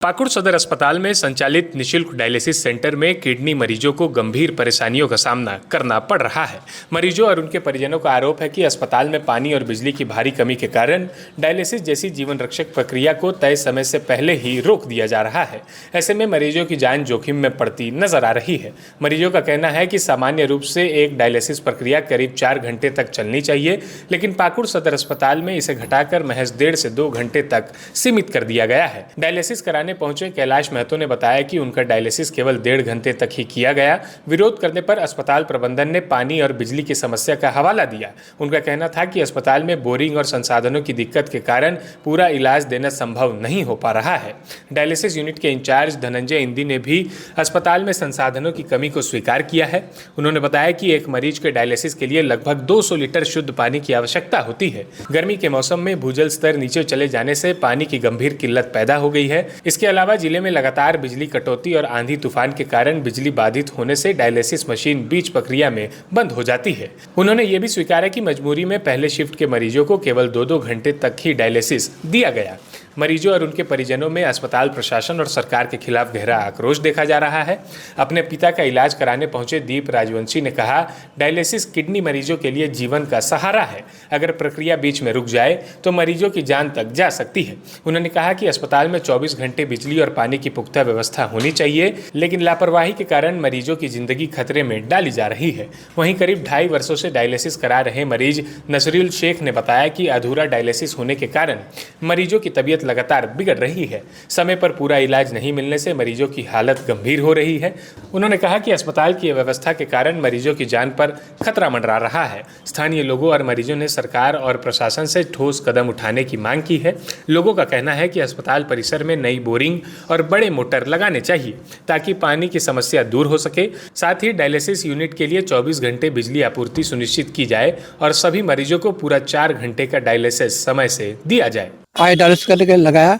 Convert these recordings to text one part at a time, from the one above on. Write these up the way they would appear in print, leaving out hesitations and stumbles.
पाकुड़ सदर अस्पताल में संचालित निशुल्क डायलिसिस सेंटर में किडनी मरीजों को गंभीर परेशानियों का सामना करना पड़ रहा है। मरीजों और उनके परिजनों का आरोप है कि अस्पताल में पानी और बिजली की भारी कमी के कारण डायलिसिस जैसी जीवन रक्षक प्रक्रिया को तय समय से पहले ही रोक दिया जा रहा है। ऐसे में मरीजों की जान जोखिम में पड़ती नजर आ रही है। मरीजों का कहना है कि सामान्य रूप से एक डायलिसिस प्रक्रिया करीब 4 घंटे तक चलनी चाहिए, लेकिन पाकुड़ सदर अस्पताल में इसे घटाकर महज 1.5 से 2 घंटे तक सीमित कर दिया गया है। डायलिसिस कराने पहुंचे कैलाश महतो ने बताया कि उनका डायलिसिस केवल 1.5 घंटे तक ही किया गया। विरोध करने पर अस्पताल प्रबंधन ने पानी और बिजली की समस्या का हवाला दिया। उनका कहना था कि अस्पताल में बोरिंग और संसाधनों की दिक्कत के कारण पूरा इलाज देना संभव नहीं हो पा रहा है। डायलिसिस यूनिट के इंचार्ज धनंजय इंदी ने भी अस्पताल में संसाधनों की कमी को स्वीकार किया है। उन्होंने बताया कि एक मरीज के डायलिसिस के लिए लगभग 200 लीटर शुद्ध पानी की आवश्यकता होती है। गर्मी के मौसम में भूजल स्तर नीचे चले जाने से पानी की गंभीर किल्लत पैदा हो गई है। इसके अलावा जिले में लगातार बिजली कटौती और आंधी तूफान के कारण बिजली बाधित होने से डायलिसिस मशीन बीच प्रक्रिया में बंद हो जाती है। उन्होंने ये भी स्वीकारा कि मजबूरी में पहले शिफ्ट के मरीजों को केवल 2-2 घंटे तक ही डायलिसिस दिया गया। मरीजों और उनके परिजनों में अस्पताल प्रशासन और सरकार के खिलाफ गहरा आक्रोश देखा जा रहा है। अपने पिता का इलाज कराने पहुंचे दीप राजवंशी ने कहा, डायलिसिस किडनी मरीजों के लिए जीवन का सहारा है। अगर प्रक्रिया बीच में रुक जाए तो मरीजों की जान तक जा सकती है। उन्होंने कहा कि अस्पताल में 24 घंटे बिजली और पानी की पुख्ता व्यवस्था होनी चाहिए, लेकिन लापरवाही के कारण मरीजों की जिंदगी खतरे में डाली जा रही है। वहीं करीब 2.5 वर्षों से डायलिसिस करा रहे मरीज नसरुल शेख ने बताया कि अधूरा डायलिसिस होने के कारण मरीजों की तबीयत लगातार बिगड़ रही है। समय पर पूरा इलाज नहीं मिलने से मरीजों की हालत गंभीर हो रही है। उन्होंने कहा कि अस्पताल की व्यवस्था के कारण मरीजों की जान पर खतरा मंडरा रहा है। स्थानीय लोगों और मरीजों ने सरकार और प्रशासन से ठोस कदम उठाने की मांग की है। लोगों का कहना है कि अस्पताल परिसर में नई बोरिंग और बड़े मोटर लगाने चाहिए ताकि पानी की समस्या दूर हो सके। साथ ही डायलिसिस यूनिट के लिए 24 घंटे बिजली आपूर्ति सुनिश्चित की जाए और सभी मरीजों को पूरा 4 घंटे का डायलिसिस समय से दिया जाए। डायलिसिस करने के लगाया,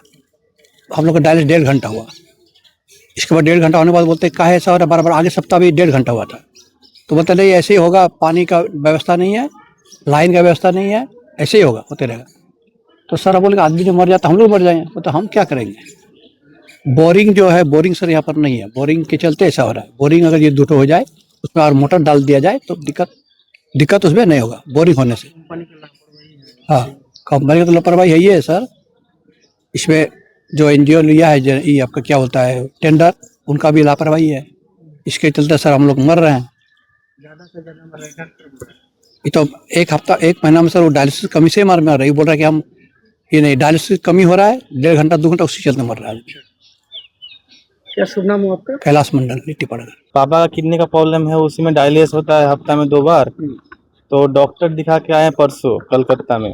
हम लोग का डायलिसिस 1.5 घंटा हुआ। इसके बाद 1.5 घंटा होने के बाद बोलते काहे ऐसा हो रहा, बार बार आगे सप्ताह भी 1.5 घंटा हुआ था। तो बोलते नहीं ऐसे ही होगा, पानी का व्यवस्था नहीं है, लाइन का व्यवस्था नहीं है, ऐसे ही होगा, होते रहेगा। तो सर बोले आदमी जो मर जाता हम लोग मर जाएंगे, तो हम क्या करेंगे। बोरिंग जो है, बोरिंग सर यहाँ पर नहीं है, बोरिंग के चलते ऐसा हो रहा है। बोरिंग अगर ये दुटो हो जाए, उसमें और मोटर डाल दिया जाए तो दिक्कत उसमें नहीं होगा बोरिंग होने से। हाँ, कंपनी का तो लापरवाही है ही है सर। इसमें जो एनजीओ लिया है, ये आपका क्या होता है टेंडर, उनका भी लापरवाही है। इसके चलते सर हम लोग मर रहे हैं। ज़्यादा से ज़्यादा मर रहे हैं। ये तो एक महीना में सर वो डायलिसिस कमी से मर रही, बोल रहा है कि हम ये नहीं, डायलिसिस कमी हो रहा है, 1.5 घंटा 2 घंटा उसी चलते मर रहा है। क्या शुभ नाम है आपका? कैलाश मंडल, लिट्टी पड़ा। पापा का किडनी का प्रॉब्लम है, उसी में डायलिसिस होता है हफ्ता में 2 बार। तो डॉक्टर दिखा के आए परसों कलकत्ता में,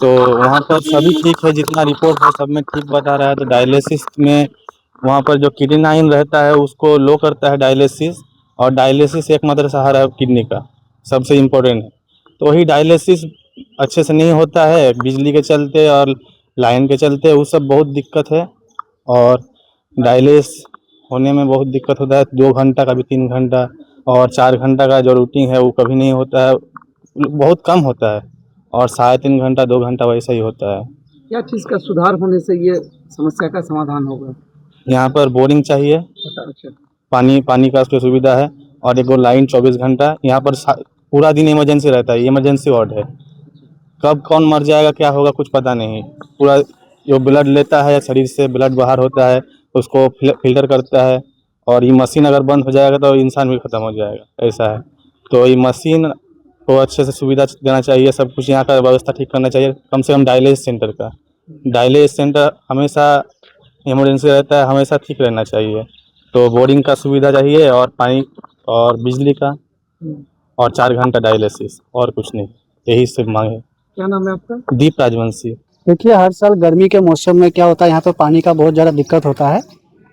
तो वहाँ पर सभी ठीक है, जितना रिपोर्ट है सब में ठीक बता रहा है। तो डायलिसिस में वहाँ पर जो किडनी रहता है उसको लो करता है डायलिसिस, और डायलिसिस एकमात्र सहारा है किडनी का, सबसे इम्पोर्टेंट है। तो वही डायलिसिस अच्छे से नहीं होता है, बिजली के चलते और लाइन के चलते, वो सब बहुत दिक्कत है। और डायलिसिस होने में बहुत दिक्कत होता है, 2 घंटा कभी 3 घंटा, और 4 घंटा का जो रूटीन है वो कभी नहीं होता है, बहुत कम होता है। और 3.5 घंटा 2 घंटा वैसा ही होता है। क्या चीज़ का सुधार होने से ये समस्या का समाधान होगा? यहाँ पर बोरिंग चाहिए, अच्छा। पानी का उसकी सुविधा है, और एक लाइन 24 घंटा। यहाँ पर पूरा दिन इमरजेंसी रहता है, इमरजेंसी वार्ड है। कब कौन मर जाएगा क्या होगा कुछ पता नहीं। पूरा जो ब्लड लेता है, शरीर से ब्लड बाहर होता है, उसको फिल्टर करता है, और ये मशीन अगर बंद हो जाएगा तो इंसान भी ख़त्म हो जाएगा, ऐसा है। तो ये मशीन को अच्छे से सुविधा देना चाहिए, सब कुछ यहाँ का व्यवस्था ठीक करना चाहिए। कम से कम डायलिसिस सेंटर का, डायलिसिस सेंटर हमेशा इमरजेंसी रहता है, हमेशा ठीक रहना चाहिए। तो बोरिंग का सुविधा चाहिए, और पानी और बिजली का, और 4 घंटा डायलिसिस, और कुछ नहीं, यही सब मांगे। क्या नाम है आपका? दीप राजवंशी। देखिए, हर साल गर्मी के मौसम में क्या होता है, यहाँ पर पानी का बहुत ज़्यादा दिक्कत होता है।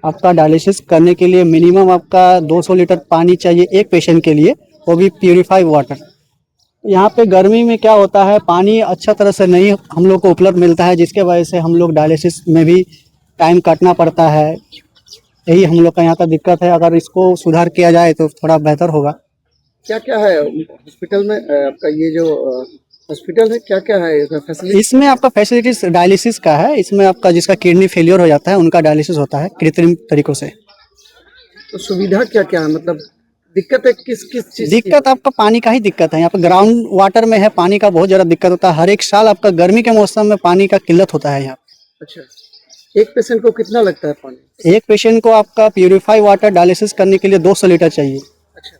आपका डायलिसिस करने के लिए मिनिमम आपका 200 लीटर पानी चाहिए एक पेशेंट के लिए, वो भी प्यूरिफाइड वाटर। यहाँ पे गर्मी में क्या होता है, पानी अच्छा तरह से नहीं हम लोग को उपलब्ध मिलता है, जिसके वजह से हम लोग डायलिसिस में भी टाइम काटना पड़ता है। यही हम लोग का यहाँ का दिक्कत है। अगर इसको सुधार किया जाए तो थोड़ा बेहतर होगा। क्या क्या है हॉस्पिटल में आपका ये जो हॉस्पिटल है, क्या क्या है इसका फैसिलिटी? इसमें आपका फैसिलिटीज डायलिसिस का है। इसमें आपका जिसका किडनी फेलियर हो जाता है उनका डायलिसिस होता है कृत्रिम तरीकों से। तो सुविधा क्या क्या है, मतलब दिक्कत है किस किस चीज की? दिक्कत आपका पानी का ही दिक्कत है। यहाँ पे ग्राउंड वाटर में है, पानी का बहुत ज़्यादा दिक्कत होता है। हर एक साल आपका गर्मी के मौसम में पानी का किल्लत होता है यहाँ। अच्छा, एक पेशेंट को कितना लगता है पानी? एक पेशेंट को आपका प्यूरिफाई वाटर डायलिसिस करने के लिए 200 लीटर चाहिए। अच्छा,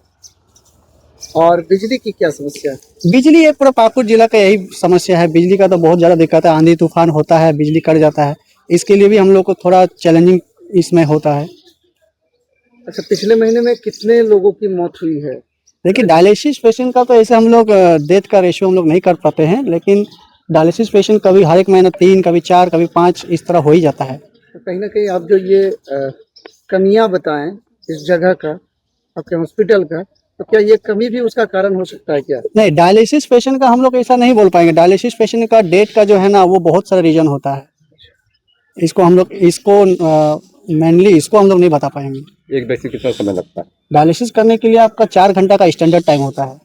और बिजली की क्या समस्या है? बिजली, ये पूरा पाकुड़ जिला का यही समस्या है। बिजली का तो बहुत ज़्यादा दिक्कत है। आंधी तूफान होता है, बिजली कट जाता है। इसके लिए भी हम लोग को थोड़ा चैलेंजिंग इसमें होता है। अच्छा, पिछले महीने में कितने लोगों की मौत हुई है? देखिए, डायलिसिस पेशेंट का तो ऐसे हम लोग डेथ का रेशियो हम लोग नहीं कर पाते हैं, लेकिन डायलिसिस पेशेंट कभी हर एक महीना 3, कभी 4, कभी 5 इस तरह हो ही जाता है। तो कहीं ना कहीं आप जो ये कमियां बताएं इस जगह का, आपके हॉस्पिटल का, तो क्या ये कमी भी उसका कारण हो सकता है क्या? नहीं, डायलिसिस पेशेंट का हम लोग ऐसा नहीं बोल पाएंगे। डायलिसिस पेशेंट का डेथ का जो है ना, वो बहुत सारा रीजन होता है। इसको हम लोग मेनली इसको हम लोग नहीं बता पाएंगे। एक व्यक्ति कितना समय लगता है? डायलिसिस करने के लिए आपका 4 घंटा का स्टैंडर्ड टाइम होता है।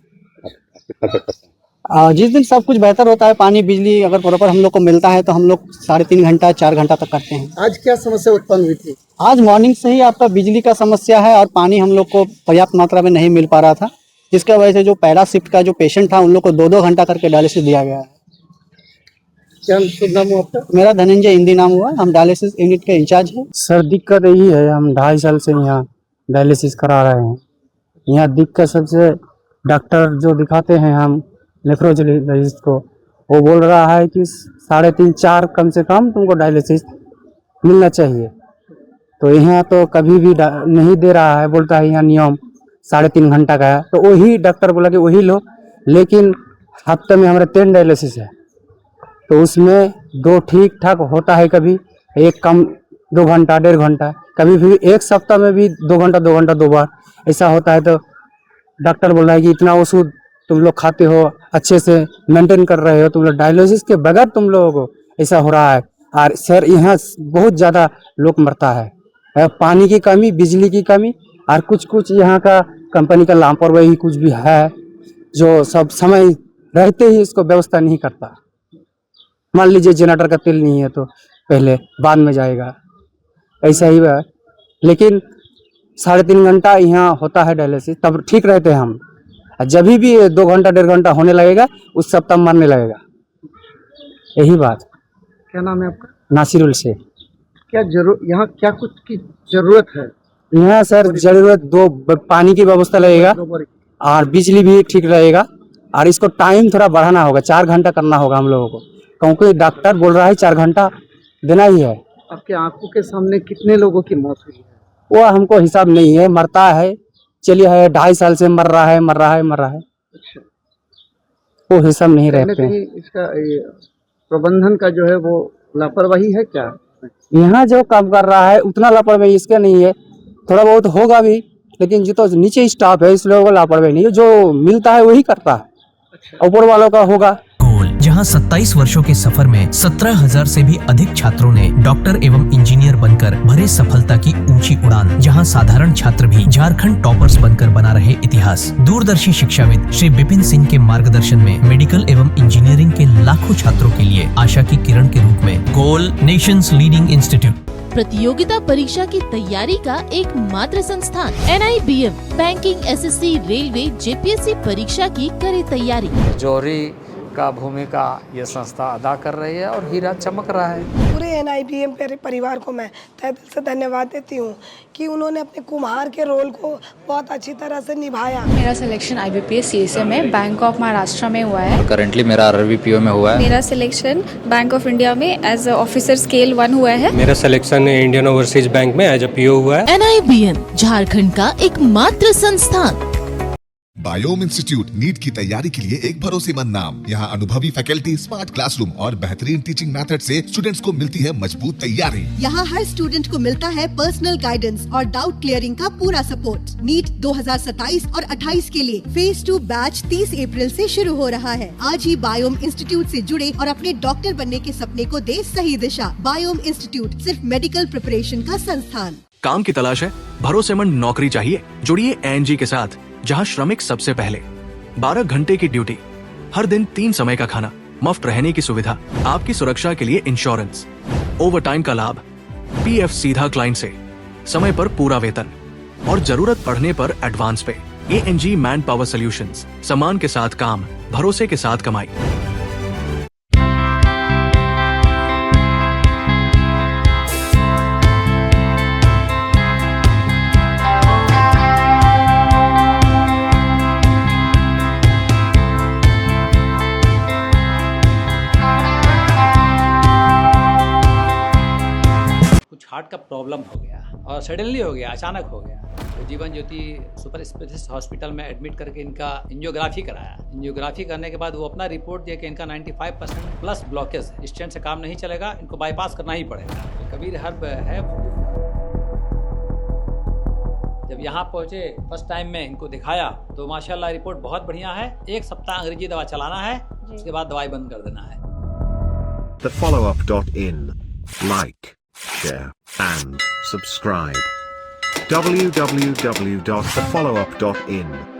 कितना तक करते हैं? जिस दिन सब कुछ बेहतर होता है, पानी बिजली अगर प्रॉपर हम लोग को मिलता है, तो हम लोग 3.5 घंटा 4 घंटा तक करते हैं। आज क्या समस्या उत्पन्न हुई थी? आज मॉर्निंग से ही आपका बिजली का समस्या है और पानी हम लोग को पर्याप्त मात्रा में नहीं मिल पा रहा था, जिसके वजह से जो पहला शिफ्ट का जो पेशेंट था उन लोग को 2-2 घंटा करके डायलिसिस दिया गया है। क्या शुभ नाम हुआ आपका? मेरा धनंजय हिंदी नाम हुआ, हम डायलिसिस यूनिट के इंचार्ज हैं। सर दिक्कत यही है, हम 2.5 साल से यहाँ डायलिसिस करा रहे हैं। यहाँ दिक्कत सबसे, डॉक्टर जो दिखाते हैं हम नेफ्रोलॉजिस्ट को, वो बोल रहा है कि 3.5-4 कम से कम तुमको डायलिसिस मिलना चाहिए। तो यहाँ तो कभी भी नहीं दे रहा है, बोलता है यहाँ नियम 3.5 घंटा का है। तो वही डॉक्टर बोला कि वही लो, लेकिन हफ्ते में हमारे 3 डायलिसिस है, तो उसमें 2 ठीक ठाक होता है, कभी एक कम 2 घंटा 1.5 घंटा, कभी भी एक सप्ताह में भी 2 घंटा 2 घंटा 2 बार ऐसा होता है। तो डॉक्टर बोल रहा है कि इतना ओषध तुम लोग खाते हो, अच्छे से मेंटेन कर रहे हो, तुम लोग डायलिसिस के बगैर तुम लोगों को ऐसा हो रहा है। और सर यहाँ बहुत ज़्यादा लोग मरता है, पानी की कमी, बिजली की कमी, और कुछ यहाँ का कंपनी का लापरवाही कुछ भी है, जो सब समय रहते ही इसको व्यवस्था नहीं करता। मान लीजिए जनरेटर का तेल नहीं है तो पहले बाद में जाएगा, ऐसा ही है। लेकिन 3.5 घंटा यहाँ होता है डायलिसिस, तब ठीक रहते हैं हम। जब भी 2 घंटा 1.5 घंटा होने लगेगा, उस सप्ताह मरने लगेगा। यही बात। क्या नाम है आपका? नासिरुल से। क्या यहाँ क्या कुछ की जरूरत है? यहाँ सर जरूरत 2 पानी की व्यवस्था लगेगा और बिजली भी ठीक रहेगा, और इसको टाइम थोड़ा बढ़ाना होगा, 4 घंटा करना होगा हम लोगों को, क्योंकि डॉक्टर बोल रहा है 4 घंटा देना ही है। आपके आंखों के सामने कितने लोगों की मौत हुई है? वो हमको हिसाब नहीं है, मरता है, चलिए है 2.5 साल से मर रहा है। अच्छा, वो हिसाब नहीं कहीं ना रहते हैं। कहीं इसका ये प्रबंधन का जो है वो लापरवाही है क्या? यहाँ जो काम कर रहा है उतना लापरवाही इसका नहीं है, थोड़ा बहुत होगा भी, लेकिन जो तो नीचे स्टाफ है इस लोगों को लापरवाही नहीं है, जो मिलता है वही करता है। अच्छा, ऊपर वालों का होगा। जहां 27 वर्षों के सफर में 17,000 से भी अधिक छात्रों ने डॉक्टर एवं इंजीनियर बनकर भरे सफलता की ऊंची उड़ान, जहां साधारण छात्र भी झारखंड टॉपर्स बनकर बना रहे इतिहास। दूरदर्शी शिक्षाविद श्री विपिन सिंह के मार्गदर्शन में मेडिकल एवं इंजीनियरिंग के लाखों छात्रों के लिए आशा की किरण के रूप में गोल नेशंस लीडिंग इंस्टीट्यूट। प्रतियोगिता परीक्षा की तैयारी का एकमात्र संस्थान NIBM banking, SSC, railway, JPSC परीक्षा की करे तैयारी। जौहरी का भूमिका ये संस्था अदा कर रही है और हीरा चमक रहा है। पूरे NIBM परिवार को मैं तहे दिल से धन्यवाद देती हूँ कि उन्होंने अपने कुम्हार के रोल को बहुत अच्छी तरह से निभाया। मेरा सिलेक्शन IBPS CSA में बैंक ऑफ महाराष्ट्र में हुआ है। करेंटली मेरा RRBPO में हुआ है। मेरा सिलेक्शन बैंक ऑफ इंडिया में एज ऑफिसर स्केल 1 हुआ है। मेरा सिलेक्शन इंडियन ओवरसीज बैंक में एज PO हुआ है। NIBM झारखंड का एकमात्र संस्थान। बायोम इंस्टीट्यूट नीट की तैयारी के लिए एक भरोसेमंद नाम। यहाँ अनुभवी फैकल्टी, स्मार्ट क्लासरूम और बेहतरीन टीचिंग मेथड से स्टूडेंट्स को मिलती है मजबूत तैयारी। यहाँ हर स्टूडेंट को मिलता है पर्सनल गाइडेंस और डाउट क्लियरिंग का पूरा सपोर्ट। नीट 2027 और 28 के लिए फेज 2 बैच 30 अप्रैल से शुरू हो रहा है। आज ही बायोम इंस्टीट्यूट से जुड़े और अपने डॉक्टर बनने के सपने को दे सही दिशा। बायोम इंस्टीट्यूट सिर्फ मेडिकल प्रिपरेशन का संस्थान। काम की तलाश है, भरोसेमंद नौकरी चाहिए, जुड़िए ANG के साथ, जहां श्रमिक सबसे पहले। 12 घंटे की ड्यूटी, हर दिन 3 समय का खाना, मुफ्त रहने की सुविधा, आपकी सुरक्षा के लिए इंश्योरेंस, ओवर टाइम का लाभ, पीएफ सीधा क्लाइंट से, समय पर पूरा वेतन और जरूरत पड़ने पर एडवांस पे। ANG मैन पावर सॉल्यूशंस, सम्मान के साथ काम, भरोसे के साथ कमाई। हार्ट का प्रॉब्लम हो गया और सडनली हो गया, अचानक हो गया। तो Jeevan Jyoti super specialist hospital में एडमिट करके इनका एंजियोग्राफी कराया। एंजियोग्राफी करने के बाद वो अपना रिपोर्ट दिया कि इनका 95% प्लस ब्लॉकेज, स्टेंट से काम नहीं चलेगा, इनको बाईपास करना ही पड़ेगा। कबीर हर्ब है। जब यहाँ पहुँचे फर्स्ट टाइम में इनको दिखाया तो माशाल्लाह रिपोर्ट बहुत बढ़िया है। 1 सप्ताह अंग्रेजी दवा चलाना है, उसके बाद दवाई बंद कर देना है। thefollowup.in. Like, share and subscribe. www.thefollowup.in